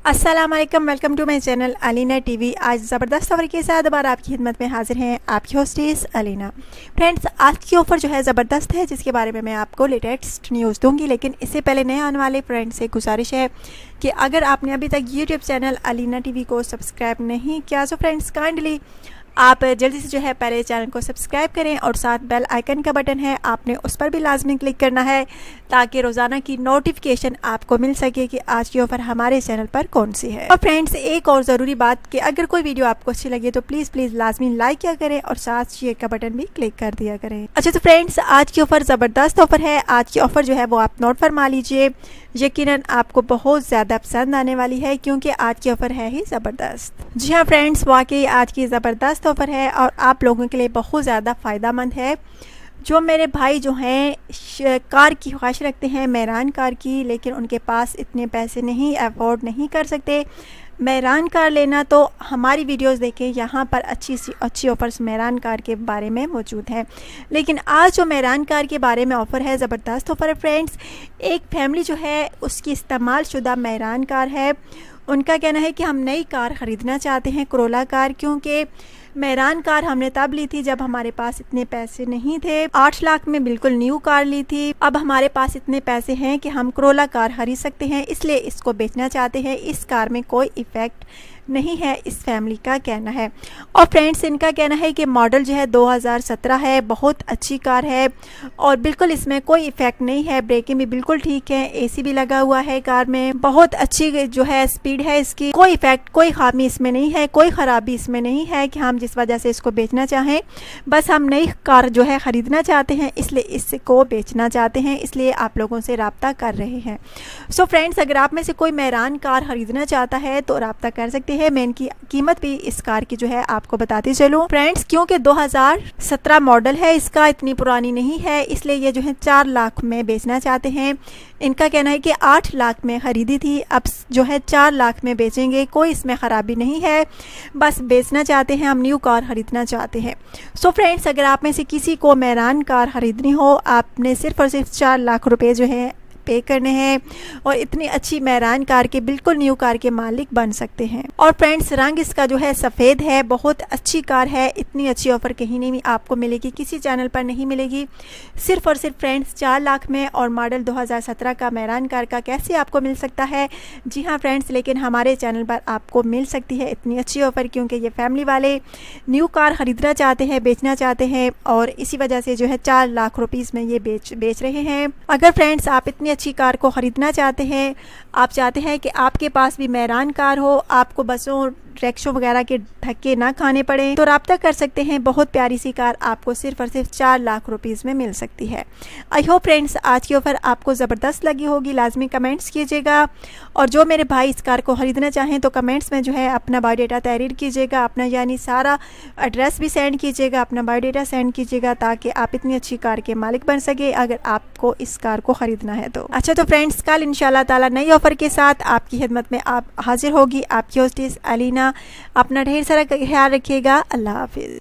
अस्सलाम वालेकुम, welcome to my channel Alina TV. आज ज़बरदस्त ऑफर के साथ दोबारा आपकी खिदमत में हाजिर हैं आपकी होस्टेस अलीना। फ्रेंड्स, आज की ऑफ़र जो है ज़बरदस्त है, जिसके बारे में मैं आपको लेटेस्ट न्यूज़ दूंगी। लेकिन इससे पहले नए आने वाले फ्रेंड्स से गुजारिश है कि अगर आपने अभी तक यूट्यूब चैनल अलीना टीवी को सब्सक्राइब नहीं किया तो फ्रेंड्स काइंडली आप जल्दी से जो है पहले चैनल को सब्सक्राइब करें और साथ बेल आइकन का बटन है, आपने उस पर भी लाजमी क्लिक करना है ताकि रोज़ाना की नोटिफिकेशन आपको मिल सके कि आज की ऑफ़र हमारे चैनल पर कौन सी है। और फ्रेंड्स, एक और ज़रूरी बात कि अगर कोई वीडियो आपको अच्छी लगे तो प्लीज़ लाजमी लाइक किया करें और साथ शेयर का बटन भी क्लिक कर दिया करें। अच्छा, तो फ्रेंड्स, आज की ऑफ़र ज़बरदस्त ऑफ़र है। आज की ऑफ़र जो है वो आप नोट फरमा लीजिए, यकीनन आपको बहुत ज़्यादा पसंद आने वाली है क्योंकि आज की ऑफ़र है ही ज़बरदस्त। जी हाँ फ्रेंड्स, वाकई आज की ज़बरदस्त ऑफ़र है और आप लोगों के लिए बहुत ज़्यादा फ़ायदेमंद है। जो मेरे भाई जो हैं कार की ख्वाहिश रखते हैं, मेहरान कार की, लेकिन उनके पास इतने पैसे नहीं, अफोर्ड नहीं कर सकते मेहरान कार लेना, तो हमारी वीडियोस देखें, यहाँ पर अच्छी ऑफ़र्स मेहरान कार के बारे में मौजूद है। लेकिन आज जो मेहरान कार के बारे में ऑफ़र है, ज़बरदस्त ऑफ़र है फ्रेंड्स। एक फैमिली जो है उसकी इस्तेमाल शुदा मेहरान कार है। उनका कहना है कि हम नई कार ख़रीदना चाहते हैं, कोरोला कार, क्योंकि मेहरान कार हमने तब ली थी जब हमारे पास इतने पैसे नहीं थे। 8 लाख में बिल्कुल न्यू कार ली थी। अब हमारे पास इतने पैसे हैं कि हम कोरोला कार खरीद सकते हैं, इसलिए इसको बेचना चाहते हैं। इस कार में कोई इफ़ेक्ट नहीं है, इस फैमिली का कहना है। और फ्रेंड्स, इनका कहना है कि मॉडल जो है 2017 है, बहुत अच्छी कार है और बिल्कुल इसमें कोई इफ़ेक्ट नहीं है। ब्रेकिंग भी बिल्कुल ठीक है, एसी भी लगा हुआ है कार में, बहुत अच्छी जो है स्पीड है इसकी, कोई इफ़ेक्ट, कोई खामी इसमें नहीं है, कोई ख़राबी इसमें नहीं है कि हम जिस वजह से इसको बेचना चाहें। बस हम नई कार जो है ख़रीदना चाहते हैं, इसलिए इसको बेचना चाहते हैं, इसलिए आप लोगों से रब्ता कर रहे हैं। सो फ्रेंड्स, अगर आप में से कोई मेहरान कार ख़रीदना चाहता है तो रब्ता कर सकते हैं। मैं इनकी कीमत भी इस कार की जो है आपको बताती चलूं फ्रेंड्स, क्योंकि 2017 मॉडल है, इसका इतनी पुरानी नहीं है, इसलिए ये जो है 4 लाख में बेचना चाहते हैं। इनका कहना है कि 8 लाख में ख़रीदी थी, अब जो है 4 लाख में बेचेंगे, कोई इसमें ख़राबी नहीं है, बस बेचना चाहते हैं, हम न्यू कार ख़रीदना चाहते हैं। सो फ्रेंड्स, अगर आप में से किसी को मेहरान कार ख़रीदनी हो, आपने सिर्फ़ और सिर्फ 4 लाख रुपए जो है पे करने हैं और इतनी अच्छी मेहरान कार के, बिल्कुल न्यू कार के मालिक बन सकते हैं। और फ्रेंड्स, रंग इसका जो है सफ़ेद है, बहुत अच्छी कार है। इतनी अच्छी ऑफ़र कहीं नहीं आपको मिलेगी, किसी चैनल पर नहीं मिलेगी। सिर्फ़ और सिर्फ फ्रेंड्स 4 लाख में और मॉडल 2017 का मेहरान कार का कैसे आपको मिल सकता है? जी हाँ फ्रेंड्स, लेकिन हमारे चैनल पर आपको मिल सकती है इतनी अच्छी ऑफ़र, क्योंकि ये फैमिली वाले न्यू कार ख़रीदना चाहते हैं, बेचना चाहते हैं और इसी वजह से जो है 4 लाख रुपीज़ में ये बेच रहे हैं। अगर फ्रेंड्स आप इतनी अच्छी कार को ख़रीदना चाहते हैं, आप चाहते हैं कि आपके पास भी मेहरान कार हो, आपको बसों रिक्शों वगैरह के धक्के ना खाने पड़े, तो रब्ता कर सकते हैं। बहुत प्यारी सी कार आपको सिर्फ और सिर्फ 4 लाख रुपीज़ में मिल सकती है। आई होप फ्रेंड्स आज की ऑफ़र आपको ज़बरदस्त लगी होगी। लाजमी कमेंट्स कीजिएगा और जो मेरे भाई इस कार को ख़रीदना चाहें तो कमेंट्स में जो है अपना बायोडाटा तहरीर कीजिएगा, अपना यानी सारा एड्रेस भी सेंड कीजिएगा, अपना बायोडाटा सेंड कीजिएगा ताकि आप इतनी अच्छी कार के मालिक बन सके अगर आपको इस कार को ख़रीदना है तो। अच्छा, तो फ्रेंड्स, कल इंशाल्लाह ताला नई ऑफ़र के साथ आपकी खिदमत में आप हाजिर होगी आपकी होस्टेस अलीना। अपना ढेर सारा ख्याल रखिएगा। अल्लाह हाफिज़।